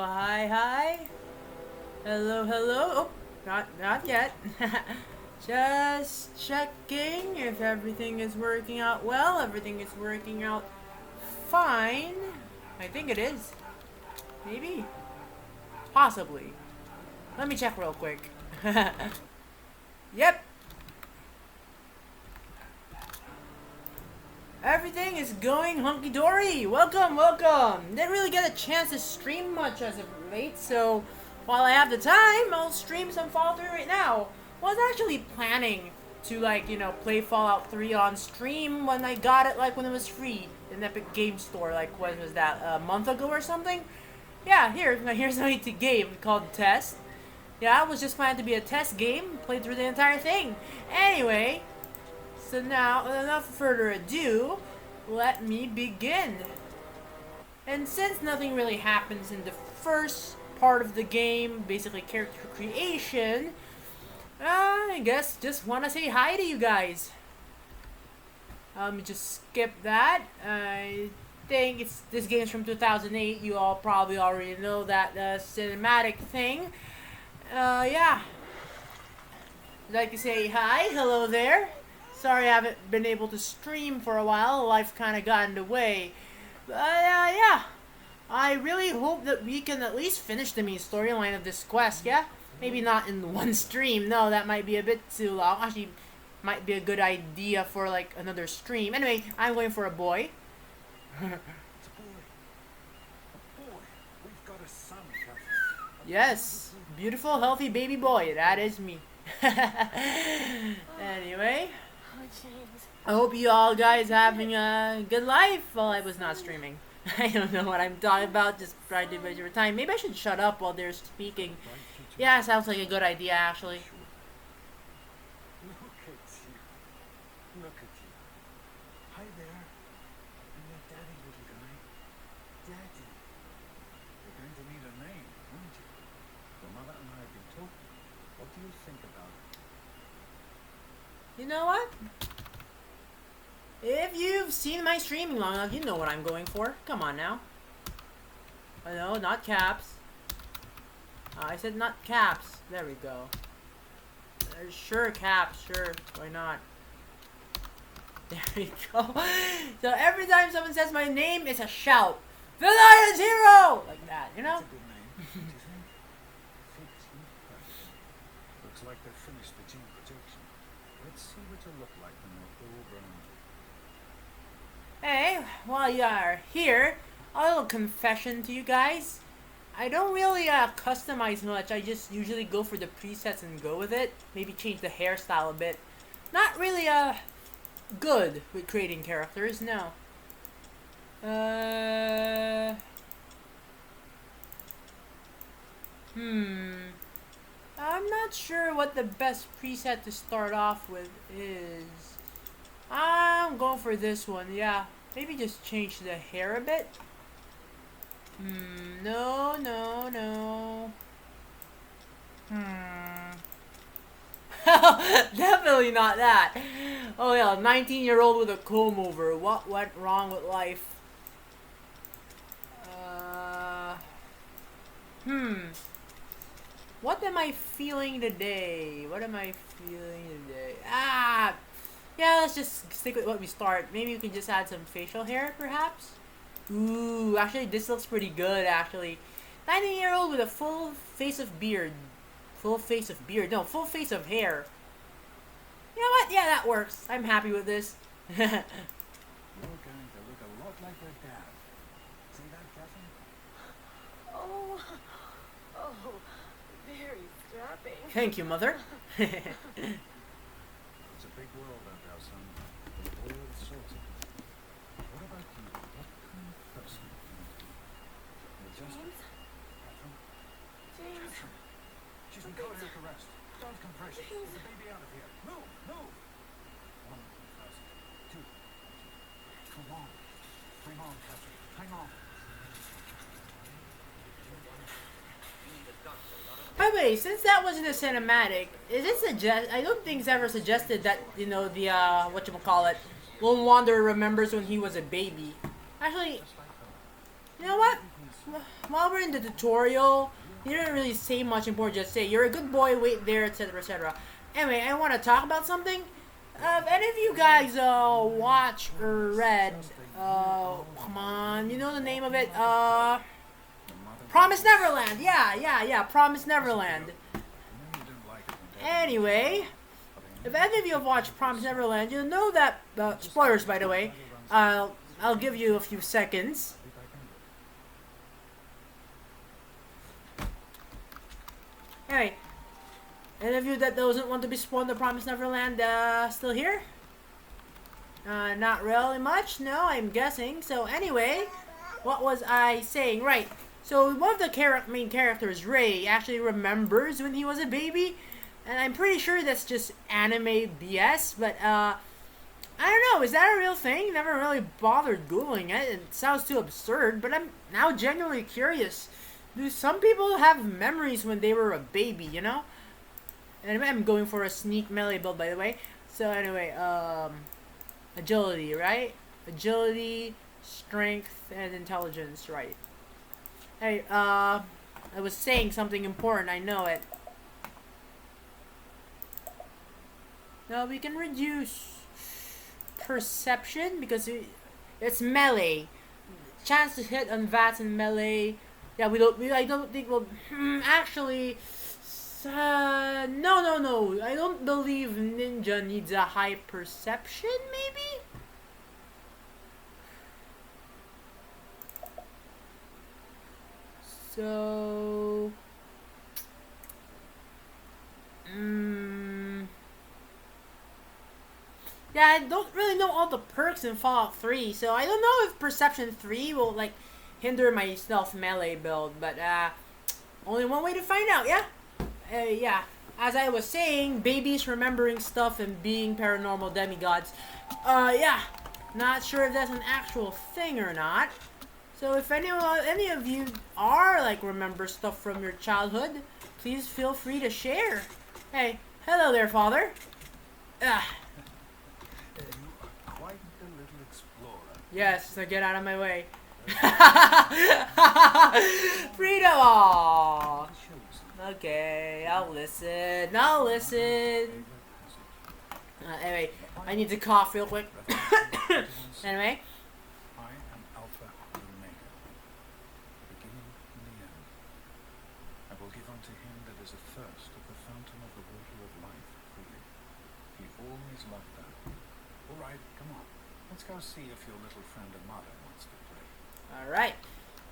hi, hi. Hello, hello. Oh, not yet. Just checking if everything is working out well. Everything is working out fine. I think it is. Maybe. Possibly. Let me check real quick. Yep. Everything is going hunky-dory. Welcome, welcome. Didn't really get a chance to stream much as of late, so while I have the time, I'll stream some Fallout 3 right now. Was actually planning to, like, you know, play Fallout 3 on stream when I got it, like, when it was free in Epic Game Store, like, when was that, a month ago or something? Yeah, here's my game called Test. Yeah, it was just planned to be a test game, played through the entire thing. Anyway, so now, without further ado, let me begin. And since nothing really happens in the first part of the game, basically character creation, I guess just want to say hi to you guys. Just skip that. I think this game's from 2008. You all probably already know that cinematic thing. Yeah. I'd like to say hi, hello there. Sorry I haven't been able to stream for a while. Life kind of got in the way. But, yeah. I really hope that we can at least finish the main storyline of this quest, yeah? Maybe not in one stream. No, that might be a bit too long. Actually, might be a good idea for, like, another stream. Anyway, I'm going for a boy. It's a boy. A boy. We've got a son, Captain. Yes. Beautiful, healthy baby boy. That is me. Anyway. I hope you all guys having a good life while I was not streaming. I don't know what I'm talking about, just trying to waste your time. Maybe I should shut up while they're speaking. Yeah, sounds like a good idea, actually. Look at you. Look at you. Hi there. I'm your daddy, little guy. Daddy. You're going to need a name, aren't you? Your mother and I have been talking. What do you think about it? You know what? If you've seen my streaming long enough, you know what I'm going for. Come on now. Oh, no, not caps. I said not caps. There we go. Sure, caps. Sure. Why not? There we go. So every time someone says my name, it's a shout. The Lion's Hero! Like that, you know? That's a good name, don't you think? Fits you perfectly. Looks like they've finished the gene protection. Let's see what you look like when they're all grown. Hey, while you are here, a little confession to you guys. I don't really customize much. I just usually go for the presets and go with it. Maybe change the hairstyle a bit. Not really good with creating characters, no. I'm not sure what the best preset to start off with is. I'm going for this one, yeah. Maybe just change the hair a bit. No. Definitely not that. Oh yeah, 19-year-old with a comb over. What went wrong with life? What am I feeling today? Yeah, let's just stick with what we start. Maybe we can just add some facial hair, perhaps? Ooh, actually, this looks pretty good, actually. 19-year-old with a full face of beard. No, full face of hair. You know what? Yeah, that works. I'm happy with this. You're going to look a lot like your dad. See that, Catherine? Oh, very strapping. Thank you, Mother. It's a big world out there, son. Full of all sorts of people. What about you? What kind of person do you want to be? You're just... James? Catherine? James? Catherine! She's been cardiac arrest. Don't compression. Get the baby out of here. Move! Move! 1,000. 2. Come on. Hang on, Catherine. Hang on. By the way, since that wasn't a cinematic, is it I don't think it's ever suggested that, you know, the, whatchamacallit, Lone Wanderer remembers when he was a baby. Actually, you know what? while we're in the tutorial, you didn't really say much important. Just say you're a good boy, wait there, etc., etc. Anyway, I want to talk about something. If any of you guys watch or read, come on, you know the name of it, Promise Neverland. Yeah, Promise Neverland. Anyway, if any of you have watched Promise Neverland, you'll know that, spoilers by the way, I'll give you a few seconds. Anyway, any of you that doesn't want to be spoiled the Promise Neverland, still here? Not really much, no, I'm guessing. So anyway, what was I saying? Right, so one of the main characters, Ray, actually remembers when he was a baby. And I'm pretty sure that's just anime BS, but I don't know, is that a real thing? Never really bothered Googling it. It sounds too absurd, but I'm now genuinely curious. Do some people have memories when they were a baby, you know? And I'm going for a sneak melee build, by the way. So anyway, agility, right? Agility, strength, and intelligence, right? Hey, I was saying something important, I know it. Now we can reduce perception because it's melee. Chance to hit on VATS and melee. Yeah, I don't think we'll. Actually, no. I don't believe ninja needs a high perception. Maybe. So. Yeah, I don't really know all the perks in Fallout 3, so I don't know if Perception 3 will, like, hinder my stealth melee build, but, only one way to find out, yeah? Yeah, as I was saying, babies remembering stuff and being paranormal demigods, yeah, not sure if that's an actual thing or not. So if any of you are, like, remember stuff from your childhood, please feel free to share. Hey, hello there, Father. Yes, so get out of my way. Freedom! Aww. Okay, I'll listen. Anyway, I need to cough real quick. Anyway. I am Alpha and Omega, the beginning and the end. I will give unto him that is athirst of the fountain of the water of life freely. He always loved that. All right, come on. Let's go see if your little friend Amada wants to play. Alright.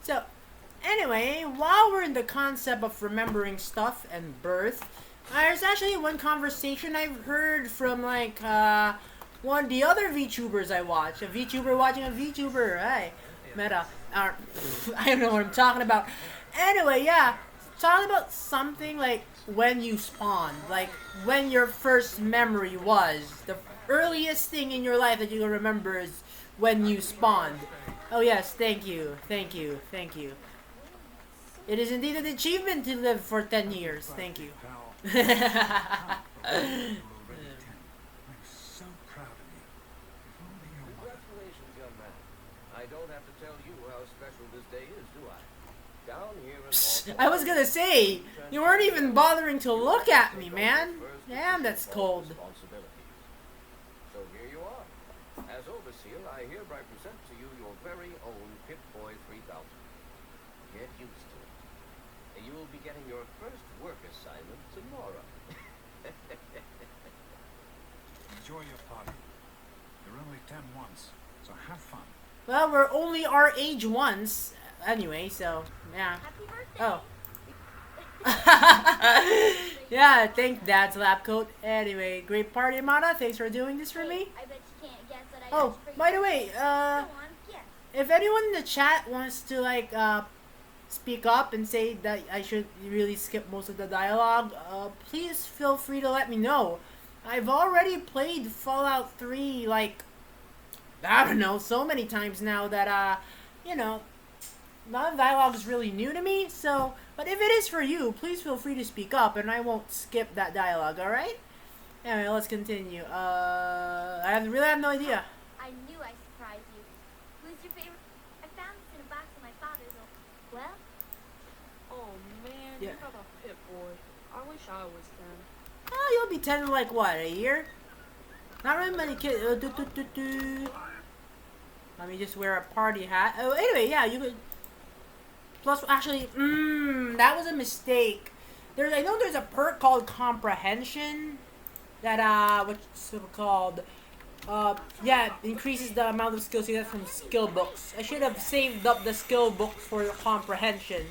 So, anyway, while we're in the concept of remembering stuff and birth, there's actually one conversation I've heard from, like, one of the other VTubers I watch. A VTuber watching a VTuber. Hey, meta. I don't know what I'm talking about. Anyway, yeah. Talking about something like when you spawned. Like, when your first memory was. The earliest thing in your life that you can remember is when you spawned. Oh yes, thank you. It is indeed an achievement to live for 10 years. Thank you. I'm so proud of you. If only your mother. Congratulations, young man. I don't have to tell you how special this day is, do I? Down here in Boston, I was gonna say, you weren't even bothering to look at me, man. Damn, that's cold. So here you are. As overseer, I hereby present to you your very own Pip-Boy 3000. Get used to it. And you will be getting your first work assignment tomorrow. Enjoy your party. You're only 10 once, so have fun. Well, we're only our age once. Anyway, so, yeah. Happy birthday. Oh. Yeah, thanks, Dad's lab coat. Anyway, great party, Amada. Thanks for doing this for me. I bet you can't guess what I Oh, got for by you. the way, Go on, guess. if anyone in the chat wants to, like, speak up and say that I should really skip most of the dialogue, please feel free to let me know. I've already played Fallout 3, like, I don't know, so many times now that, you know, none of the dialogue is really new to me, so, but if it is for you, please feel free to speak up, and I won't skip that dialogue, alright? Anyway, let's continue. I really have no idea. I knew I'd surprise you. Who's your favorite? I found this in a box in my father's old. Well, Yeah. you're not a pit boy. I wish I was 10. Oh, you'll be 10 in like what, a year? Not really many kids. Let me just wear a party hat. Oh, anyway, yeah, you could. Plus, actually, that was a mistake. I know there's a perk called comprehension that what's it called? Yeah, increases the amount of skills you get from skill books. I should have saved up the skill book for comprehension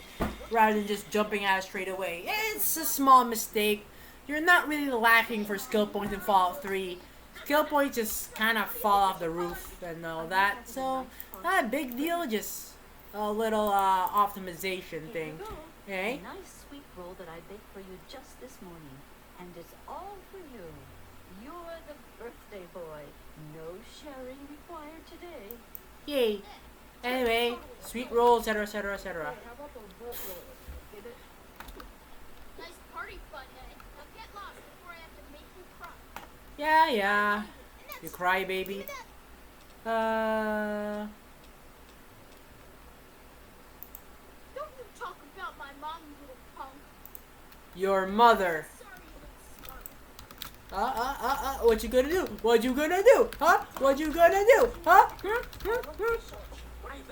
rather than just jumping at it straight away. It's a small mistake. You're not really lacking for skill points in Fallout 3. Skill points just kind of fall off the roof and all that, so not a big deal, just a little optimization thing. Okay? A nice sweet roll that I baked for you just this morning, and it's all for you. You're the birthday boy. No sharing required today. Yay. Anyway, sweet roll, etc., etc., etc. How about those bolt rollers? Get it? Nice party fun, eh? Now get lost before I have to make you cry. Yeah, yeah. You cry, baby. Don't you talk about my mom, you little punk. Your mother. Sorry, you little smart. What you gonna do? What you gonna do? Huh? What you gonna do? Huh?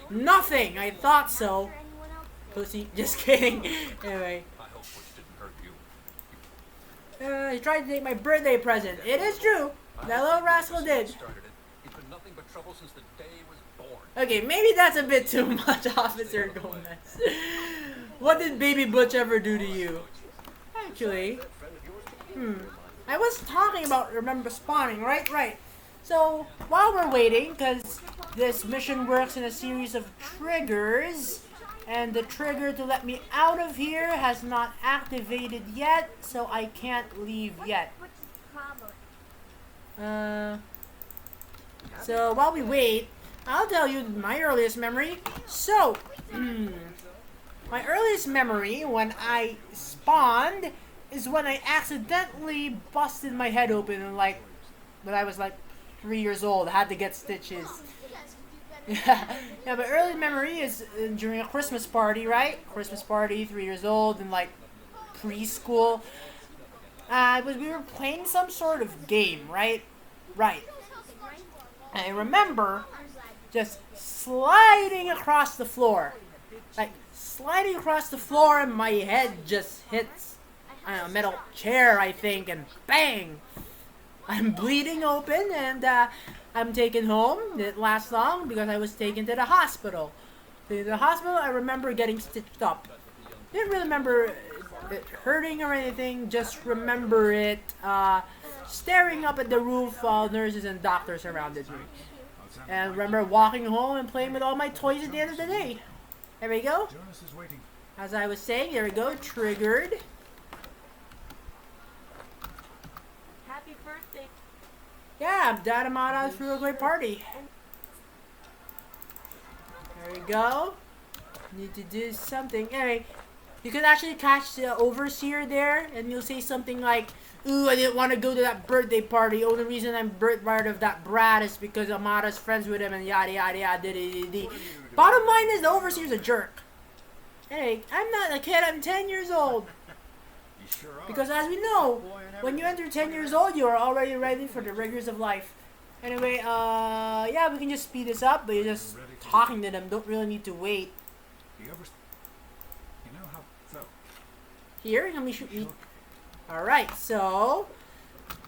Nothing. I thought so. Or anyone else. Pussy. Just kidding. Anyway. I hope Butch didn't hurt you. He tried to take my birthday present. It is true. That little rascal did. Started it. He's been nothing but trouble since the day he was born. Okay, maybe that's a bit too much, Officer Gomez. What did Baby Butch ever do to you? Actually, I was talking about remember spawning, right? Right. So, while we're waiting, because this mission works in a series of triggers, and the trigger to let me out of here has not activated yet, so I can't leave yet. What's the problem? So while we wait, I'll tell you my earliest memory. So, my earliest memory when I spawned is when I accidentally busted my head open and when I was like 3 years old. I had to get stitches. You guys can do better. Yeah, my early memory is during a Christmas party, right? Christmas party, 3 years old, and like preschool. We were playing some sort of game, right? Right. And I remember just sliding across the floor. Like, sliding across the floor and my head just hits, I don't know, a metal chair, I think, and bang! I'm bleeding open and I'm taken home. It didn't last long because I was taken to the hospital. To the hospital, I remember getting stitched up. Didn't really remember it hurting or anything, just remember it staring up at the roof while nurses and doctors surrounded me. And remember walking home and playing with all my toys at the end of the day. There we go. Jonas is waiting. As I was saying, there we go, triggered. Happy birthday. Yeah, Dad and Mata threw a great party. There we go. Need to do something. Anyway, you can actually catch the overseer there, and you'll say something like, "Ooh, I didn't want to go to that birthday party. Only reason I'm part of that brat is because Amada's friends with him," and yada yada yada. Bottom line is the overseer's a jerk. Hey, I'm not a kid. I'm 10 years old. You sure are. Because as we know, when you enter 10 years old, you are already ready for the rigors of life. Anyway, yeah, we can just speed this up, but you're just talking to them. Don't really need to wait. You know how so. Here, let me shoot me. Alright, so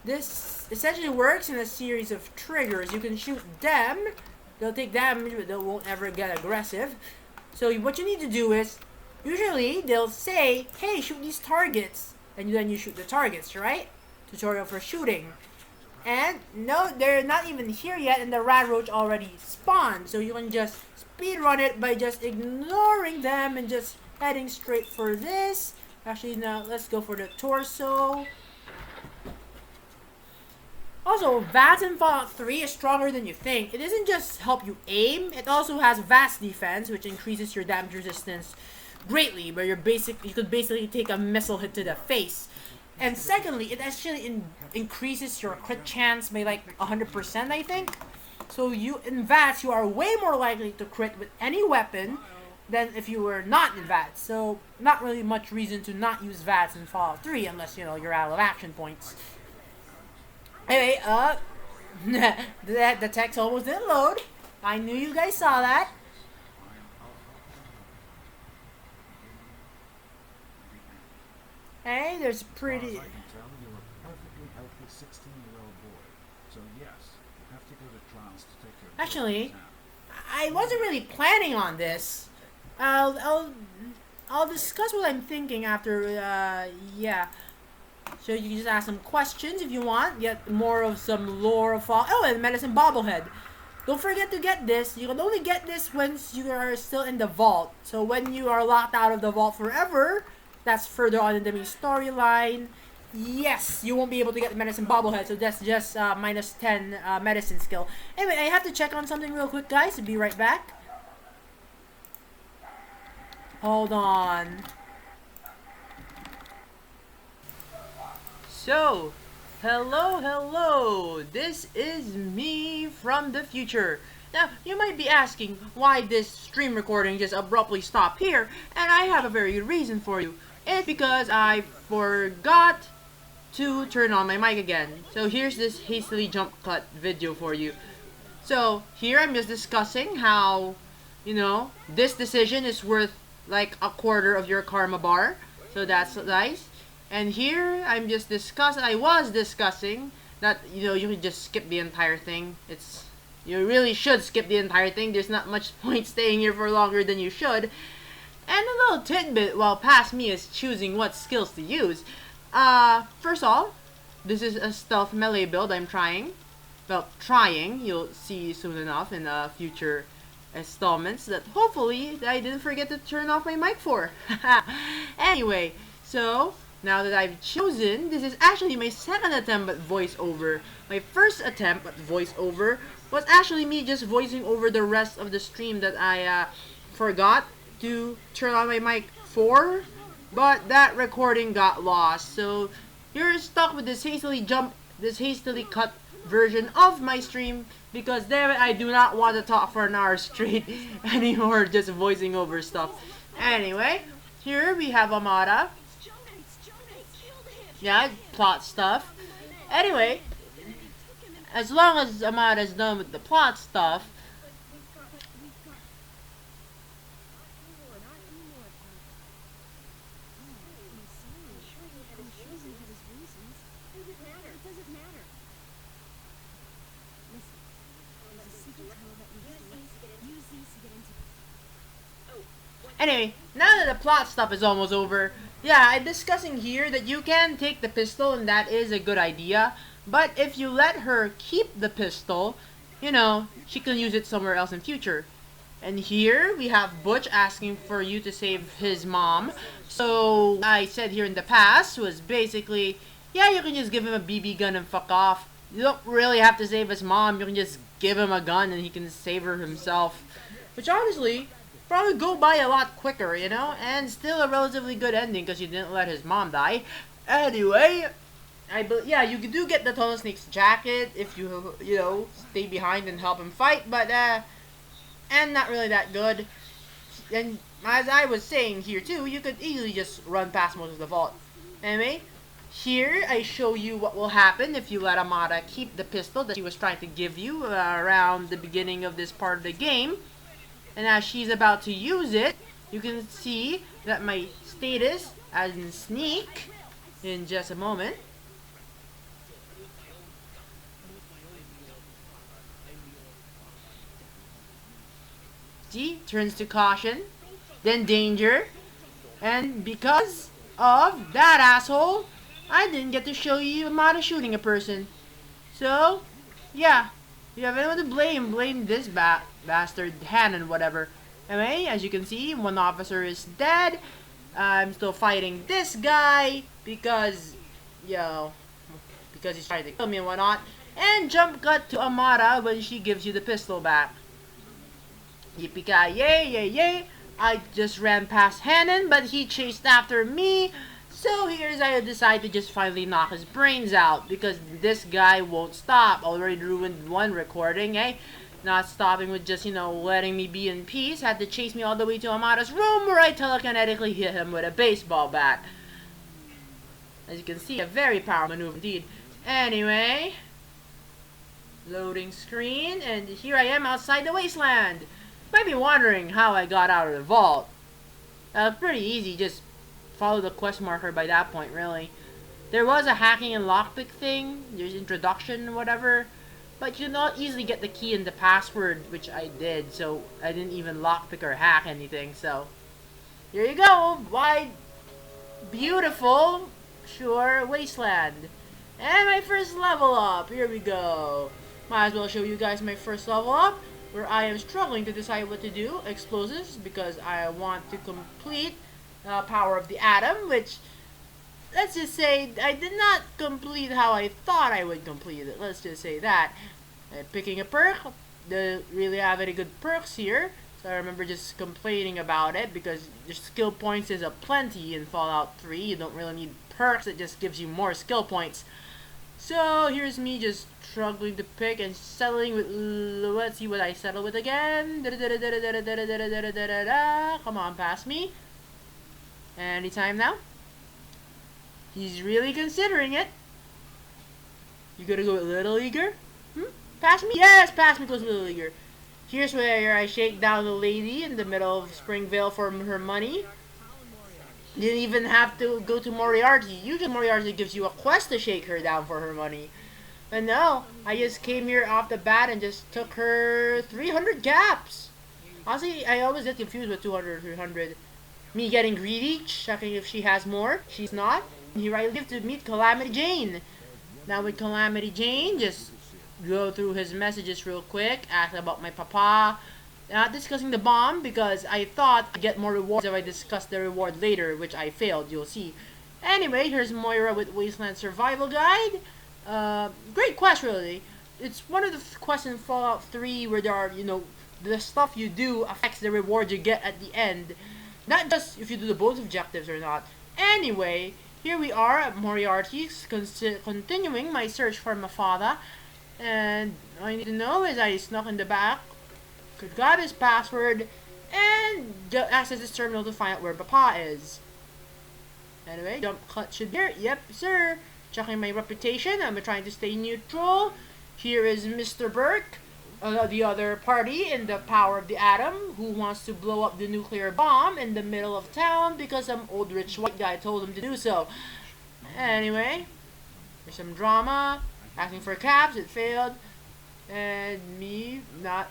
this essentially works in a series of triggers. You can shoot them, they'll take damage, but they won't ever get aggressive. So what you need to do is, usually they'll say, "Hey, shoot these targets," and then you shoot the targets, right? Tutorial for shooting. And no, they're not even here yet, and the rat roach already spawned. So you can just speed run it by just ignoring them and just heading straight for this. Actually, now let's go for the torso. Also, VATS in Fallout 3 is stronger than you think. It doesn't just help you aim, it also has vast defense, which increases your damage resistance greatly, where you could basically take a missile hit to the face. And secondly, it actually increases your crit chance by like 100%, I think. So in VATS, you are way more likely to crit with any weapon, than if you were not in VATS. So not really much reason to not use VATS in Fallout 3 unless, you know, you're out of action points. Anyway, the text almost didn't load. I knew you guys saw that. Hey, there's pretty... As far as I can tell, you're a perfectly healthy 16-year-old boy. So yes, you have to go to trials to take your Actually, exam. I wasn't really planning on this. I'll discuss what I'm thinking after, yeah. So you can just ask some questions if you want. Get more of some lore of Fallout. Oh, and medicine bobblehead. Don't forget to get this. You can only get this once you are still in the vault. So when you are locked out of the vault forever, that's further on in the main storyline. Yes, you won't be able to get the medicine bobblehead, so that's just minus 10 medicine skill. Anyway, I have to check on something real quick, guys. I'll be right back. Hold on. So, hello. This is me from the future. Now, you might be asking why this stream recording just abruptly stopped here, and I have a very good reason for you. It's because I forgot to turn on my mic again. So here's this hastily jump cut video for you. So here I'm just discussing how, you know, this decision is worth like a quarter of your karma bar. So that's nice. And here I was discussing that, you know, you can just skip the entire thing. You really should skip the entire thing. There's not much point staying here for longer than you should. And a little tidbit while past me is choosing what skills to use. First of all, this is a stealth melee build I'm trying. Well, you'll see soon enough in future installments that hopefully I didn't forget to turn off my mic for. Anyway, so now that I've chosen, this is actually my second attempt at voiceover. My first attempt at voiceover was actually me just voicing over the rest of the stream that I forgot to turn on my mic for, but that recording got lost. So you're stuck with this hastily cut version of my stream because damn it, I do not want to talk for an hour straight anymore, just voicing over stuff. Anyway, here we have Amada. Yeah, plot stuff. Anyway, as long as Amada's done with the plot stuff, anyway, now that the plot stuff is almost over, yeah, I'm discussing here that you can take the pistol and that is a good idea. But if you let her keep the pistol, you know, she can use it somewhere else in future. And here we have Butch asking for you to save his mom. So I said here in the past was basically, yeah, you can just give him a BB gun and fuck off. You don't really have to save his mom. You can just give him a gun and he can save her himself. Which honestly, probably go by a lot quicker, you know? And still a relatively good ending because you didn't let his mom die. Anyway, yeah, you do get the Tunnel Snake's jacket if you know, stay behind and help him fight. But, and not really that good. And as I was saying here too, you could easily just run past most of the vault. Anyway, here I show you what will happen if you let Amada keep the pistol that she was trying to give you around the beginning of this part of the game. And as she's about to use it, you can see that my status as in sneak in just a moment. See, turns to caution, then danger, and because of that asshole, I didn't get to show you Amada shooting a person. So, yeah, if you have anyone to blame this bastard, Hannon, whatever. Anyway, as you can see, one officer is dead. I'm still fighting this guy because, because he's trying to kill me and whatnot. And jump cut to Amada when she gives you the pistol back. Yippee-ki-yay, yay. I just ran past Hannon, but he chased after me. So here's I decide to just finally knock his brains out because this guy won't stop. Already ruined one recording, eh? Not stopping with just, letting me be in peace, had to chase me all the way to Amada's room where I telekinetically hit him with a baseball bat. As you can see, a very powerful maneuver indeed. Anyway, loading screen, and here I am outside the Wasteland. You might be wondering how I got out of the vault. Pretty easy, just follow the quest marker by that point, really. There was a hacking and lockpick thing, there's introduction, whatever, but you not easily get the key and the password, which I did, so I didn't even lockpick or hack anything, so here you go, wide, beautiful, sure, Wasteland. And my first level up, here we go. Might as well show you guys my first level up, where I am struggling to decide what to do, explosives, because I want to complete Power of the Atom, which, let's just say, I did not complete how I thought I would complete it. Let's just say that. Picking a perk, don't really have any good perks here. So I remember just complaining about it because your skill points is aplenty in Fallout 3. You don't really need perks, it just gives you more skill points. So here's me just struggling to pick and settling with, let's see what I settle with again. Come on, pass me. Anytime now. He's really considering it. You gonna go with Little Eager? Pass me? Yes, pass me goes Little Eager. Here's where I shake down the lady in the middle of Springvale for her money. Didn't even have to go to Moriarty. Usually Moriarty gives you a quest to shake her down for her money. But no, I just came here off the bat and just took her 300 caps. Honestly, I always get confused with 200 or 300. Me getting greedy, checking if she has more. She's not. Here I live to meet Calamity Jane. Now with Calamity Jane, just go through his messages real quick. Ask about my papa. Not discussing the bomb because I thought I'd get more rewards if I discuss the reward later, which I failed, you'll see. Anyway, here's Moira with Wasteland Survival Guide. Great quest, really. It's one of the quests in Fallout 3 where there are, the stuff you do affects the reward you get at the end. Not just if you do the both objectives or not. Anyway, here we are at Moriarty's, continuing my search for my father. And all I need to know is I snuck in the back, got his password, and access this terminal to find out where Papa is. Anyway, jump cut should be here. Yep, sir. Checking my reputation. I'm trying to stay neutral. Here is Mr. Burke, the other party in the Power of the Atom, who wants to blow up the nuclear bomb in the middle of town because some old rich white guy told him to do so. Anyway, there's some drama. Asking for caps, it failed. And me not,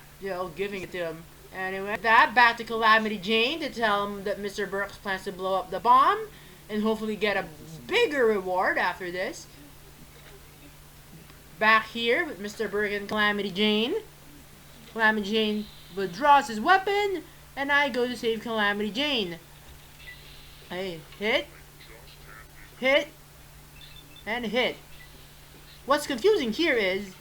giving it to him. Anyway, back to Calamity Jane to tell him that Mr. Burke plans to blow up the bomb and hopefully get a bigger reward after this. Back here with Mr. Burke and Calamity Jane. Calamity Jane withdraws his weapon, and I go to save Calamity Jane. I hit, and hit. What's confusing here is,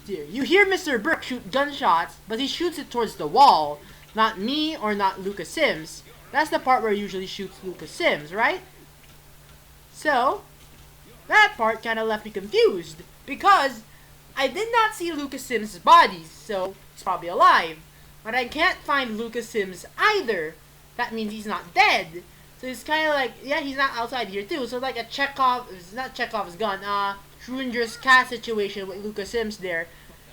you hear Mr. Burke shoot gunshots, but he shoots it towards the wall, not me or not Lucas Sims. That's the part where he usually shoots Lucas Sims, right? So, that part kind of left me confused, because I did not see Lucas Sims' body, so he's probably alive. But I can't find Lucas Sims either. That means he's not dead. So it's kind of like, yeah, he's not outside here too. So like a it's not Chekhov's gun, Schrodinger's cat situation with Lucas Sims there.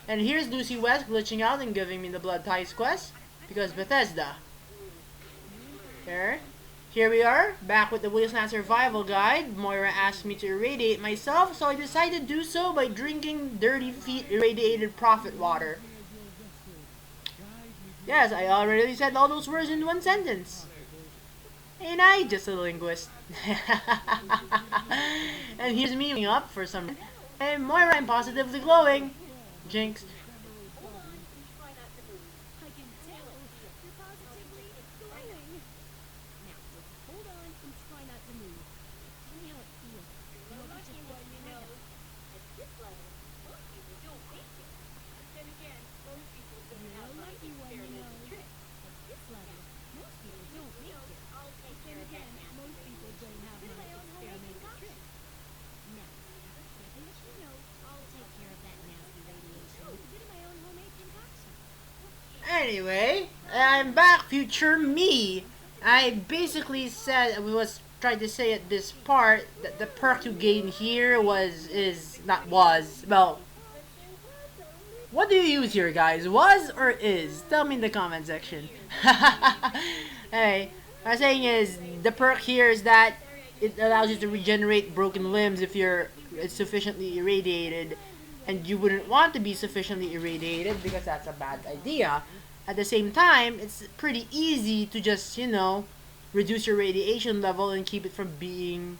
And here's Lucy West glitching out and giving me the Blood Ties quest, because Bethesda. Here we are, back with the Wasteland Survival Guide. Moira asked me to irradiate myself, so I decided to do so by drinking Dirty Feet irradiated prophet water. Yes, I already said all those words in one sentence. Ain't I just a linguist? And here's me up for some. And Moira, I'm positively glowing. Jinx. Anyway, I'm back, future me. I basically said I was trying to say at this part that the perk you gain here is not was well. What do you use here, guys? Was or is? Tell me in the comment section. Hey, what I'm saying is the perk here is that it allows you to regenerate broken limbs if you're sufficiently irradiated, and you wouldn't want to be sufficiently irradiated because that's a bad idea. At the same time, it's pretty easy to just, reduce your radiation level and keep it from being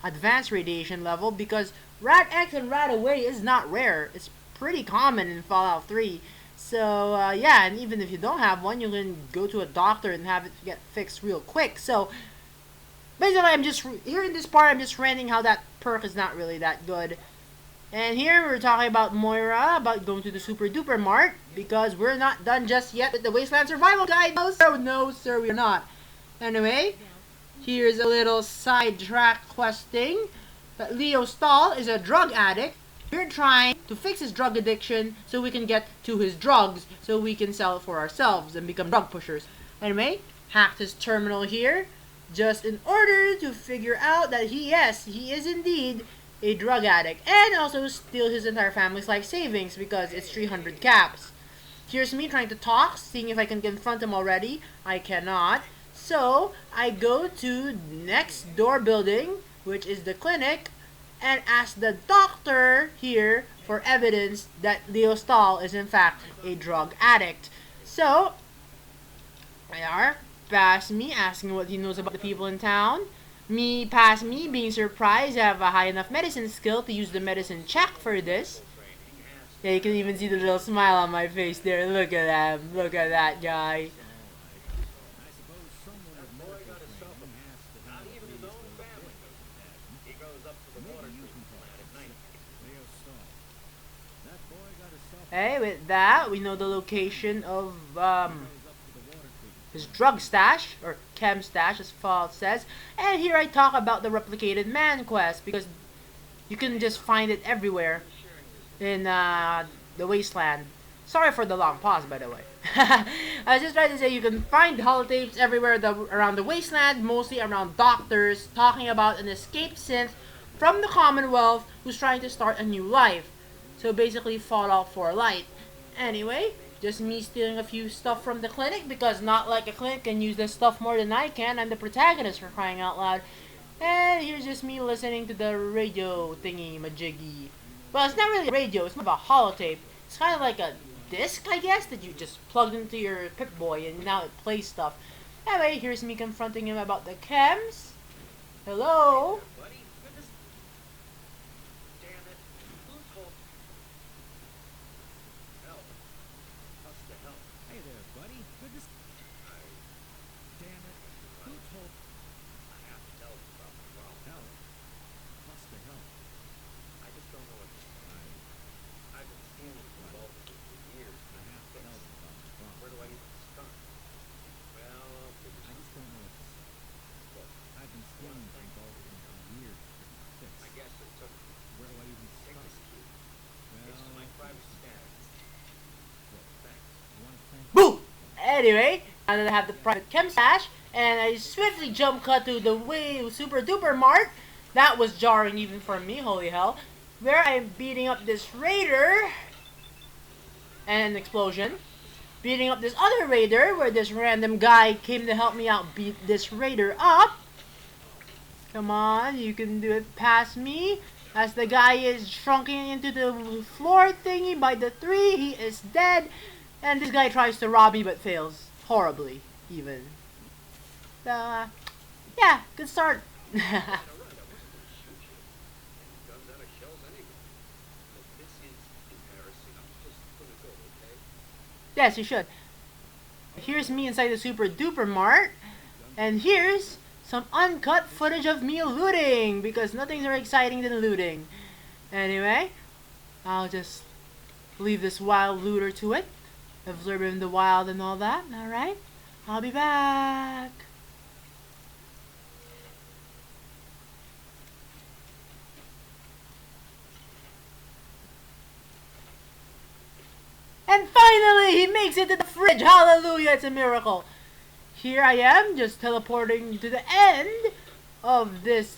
advanced radiation level, because Rat X and Rat Away is not rare. It's pretty common in Fallout 3. So, yeah, and even if you don't have one, you can go to a doctor and have it get fixed real quick. So, basically, I'm just, here in this part, I'm just ranting how that perk is not really that good. And here, we're talking about Moira, about going to the Super Duper Mart, because we're not done just yet with the Wasteland Survival Guide. No, sir, we're not. Anyway, here's a little sidetrack questing. Leo Stahl is a drug addict. We're trying to fix his drug addiction so we can get to his drugs so we can sell it for ourselves and become drug pushers. Anyway, hacked his terminal here just in order to figure out that he is indeed a drug addict, and also steal his entire family's life savings because it's 300 caps. Here's me trying to talk, seeing if I can confront him already. I cannot. So, I go to next door building, which is the clinic, and ask the doctor here for evidence that Leo Stahl is in fact a drug addict. So, they are past me, asking what he knows about the people in town. Past me, being surprised I have a high enough medicine skill to use the medicine check for this. Yeah, you can even see the little smile on my face there. Look at that. Look at that guy. Hey, with that, we know the location of his drug stash, or chem stash as Fallout says. And here I talk about the replicated man quest, because you can just find it everywhere in the Wasteland. Sorry for the long pause, by the way. I was just trying to say you can find holotapes everywhere around the Wasteland, mostly around doctors, talking about an escaped synth from the Commonwealth who's trying to start a new life. So basically Fallout 4 Light. Anyway, just me stealing a few stuff from the clinic, because not like a clinic can use this stuff more than I can. I'm the protagonist, for crying out loud. And here's just me listening to the radio thingy majiggy. Well, it's not really a radio, it's more of a holotape. It's kind of like a disc, I guess, that you just plugged into your Pip-Boy and now it plays stuff. Anyway, here's me confronting him about the chems. Hello? Boo! Anyway, now that I have the private chem stash, and I swiftly jump cut to the Super Duper Mart. That was jarring even for me, holy hell. Where I'm beating up this raider, and an explosion. Beating up this other raider, where this random guy came to help me out beat this raider up. Come on, you can do it past me. As the guy is shrunking into the floor thingy by the 3, he is dead. And this guy tries to rob me but fails. Horribly, even. Yeah, good start. Yes, you should. Here's me inside the Super Duper Mart. And here's some uncut footage of me looting, because nothing's more exciting than looting. Anyway, I'll just leave this wild looter to it. Observing the wild and all that. Alright, I'll be back. And finally, he makes it to the fridge. Hallelujah, it's a miracle. Here I am, just teleporting to the end of this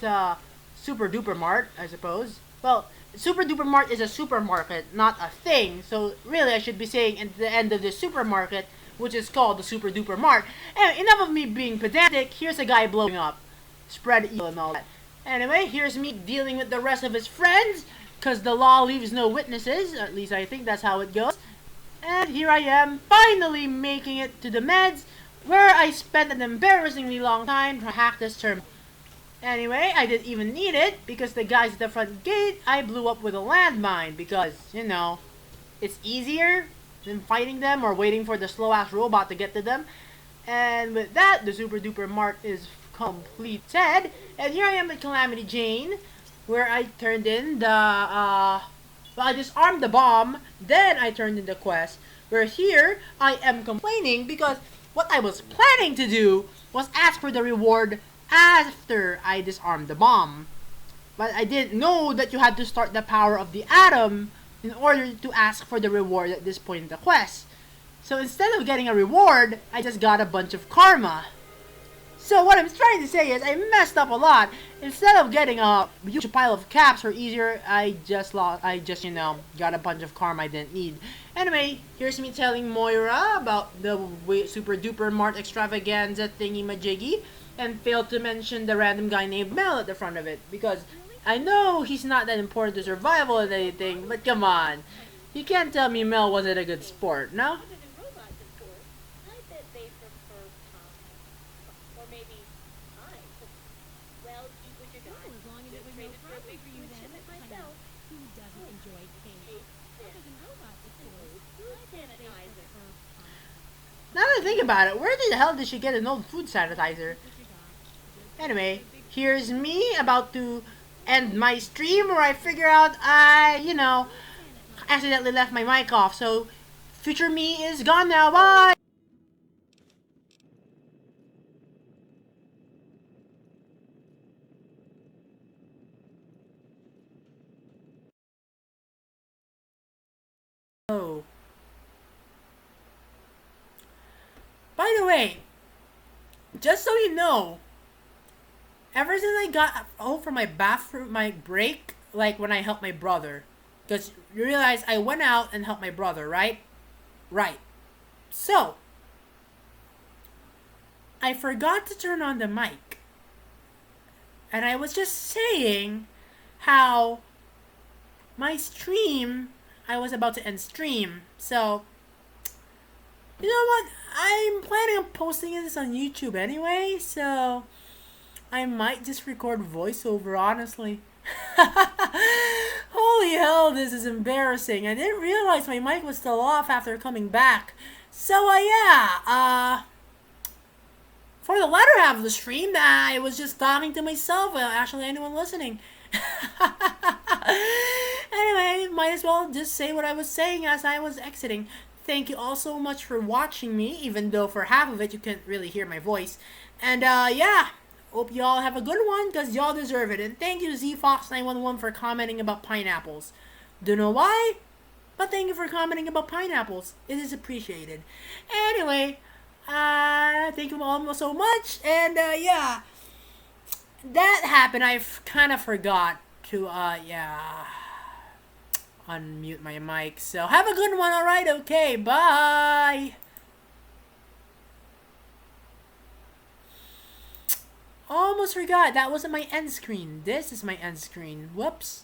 Super Duper Mart, I suppose. Well, Super Duper Mart is a supermarket, not a thing. So really, I should be saying at the end of this supermarket, which is called the Super Duper Mart. And enough of me being pedantic. Here's a guy blowing up. Spread eagle and all that. Anyway, here's me dealing with the rest of his friends, because the law leaves no witnesses. At least I think that's how it goes. And here I am, finally making it to the meds, where I spent an embarrassingly long time to hack this terminal. Anyway, I didn't even need it, because the guys at the front gate, I blew up with a landmine, because, you know, it's easier than fighting them or waiting for the slow-ass robot to get to them. And with that, the Super Duper Mart is completed. And here I am at Calamity Jane, where I turned in the, well, I disarmed the bomb, then I turned in the quest. Where here, I am complaining because what I was planning to do was ask for the reward after I disarmed the bomb. But I didn't know that you had to start the power of the atom in order to ask for the reward at this point in the quest. So instead of getting a reward, I just got a bunch of karma. So what I'm trying to say is I messed up a lot. Instead of getting a huge pile of caps or easier, I just you know, got a bunch of karma I didn't need. Anyway, here's me telling Moira about the Super Duper Mart extravaganza thingy majiggy, and failed to mention the random guy named Mel at the front of it, because I know he's not that important to survival or anything, but come on. You can't tell me Mel wasn't a good sport, no? Now that I think about it, where the hell did she get an old food sanitizer? Anyway, here's me about to end my stream where I figure out I, you know, accidentally left my mic off. So, future me is gone now. Bye! Oh. By the way, just so you know, ever since I got home from my bathroom, my break, like when I helped my brother, because you realize I went out and helped my brother, right? Right. So, I forgot to turn on the mic. And I was just saying how my stream, I was about to end stream. So, you know what? I'm planning on posting this on YouTube anyway, so I might just record voiceover, honestly. Holy hell, this is embarrassing. I didn't realize my mic was still off after coming back. So, yeah, for the latter half of the stream, I was just talking to myself without actually anyone listening. Anyway, might as well just say what I was saying as I was exiting. Thank you all so much for watching me, even though for half of it you couldn't really hear my voice. And, yeah, hope y'all have a good one, because y'all deserve it. And thank you to ZFox911 for commenting about pineapples. Don't know why, but thank you for commenting about pineapples. It is appreciated. Anyway, thank you all so much. And, yeah, that happened. I kind of forgot to, yeah, unmute my mic. So have a good one. Alright, okay, bye. Almost forgot, that wasn't my end screen. This is my end screen. Whoops.